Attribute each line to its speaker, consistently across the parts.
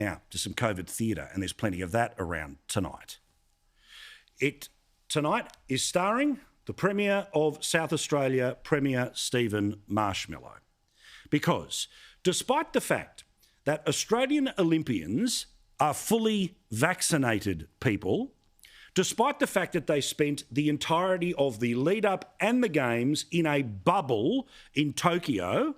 Speaker 1: Now, to some COVID theatre, and there's plenty of that around tonight. It tonight is starring the Premier of South Australia, Premier Stephen Marshmallow. Because despite the fact that Australian Olympians are fully vaccinated people, despite the fact that they spent the entirety of the lead-up and the Games in a bubble in Tokyo,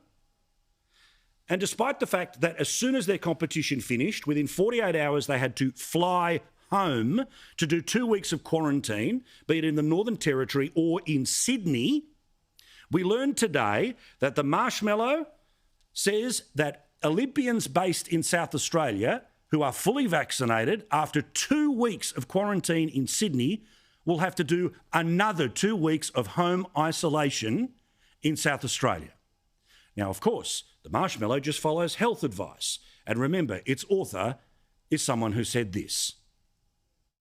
Speaker 1: and despite the fact that as soon as their competition finished, within 48 hours they had to fly home to do 2 weeks of quarantine, be it in the Northern Territory or in Sydney, we learned today that the Marshmallow says that Olympians based in South Australia who are fully vaccinated after 2 weeks of quarantine in Sydney will have to do another 2 weeks of home isolation in South Australia. Now, of course, the Marshmallow just follows health advice. And remember, its author is someone who said this.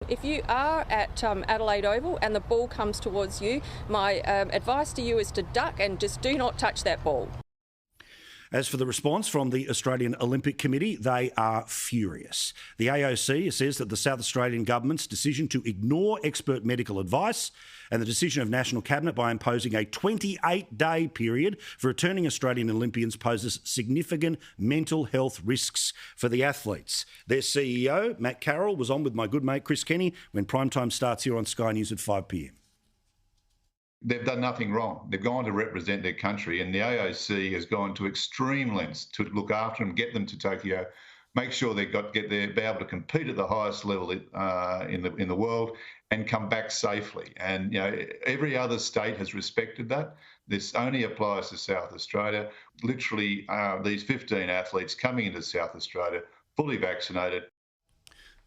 Speaker 2: If you are at Adelaide Oval and the ball comes towards you, my advice to you is to duck and just do not touch that ball.
Speaker 1: As for the response from the Australian Olympic Committee, they are furious. The AOC says that the South Australian government's decision to ignore expert medical advice and the decision of National Cabinet by imposing a 28-day period for returning Australian Olympians poses significant mental health risks for the athletes. Their CEO, Matt Carroll, was on with my good mate Chris Kenny when primetime starts here on Sky News at 5 p.m.
Speaker 3: They've done nothing wrong. They've gone to represent their country, and the AOC has gone to extreme lengths to look after them, get them to Tokyo, make sure be able to compete at the highest level in the world, and come back safely. And every other state has respected that. This only applies to South Australia. Literally, these 15 athletes coming into South Australia fully vaccinated.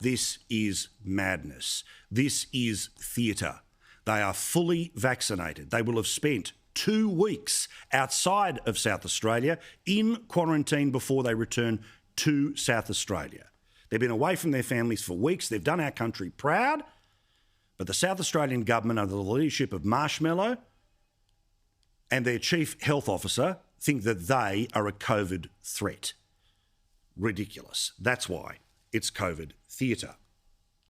Speaker 1: This is madness. This is theatre. They are fully vaccinated. They will have spent 2 weeks outside of South Australia in quarantine before they return to South Australia. They've been away from their families for weeks. They've done our country proud. But the South Australian government, under the leadership of Marshmallow and their chief health officer, think that they are a COVID threat. Ridiculous. That's why it's COVID theatre.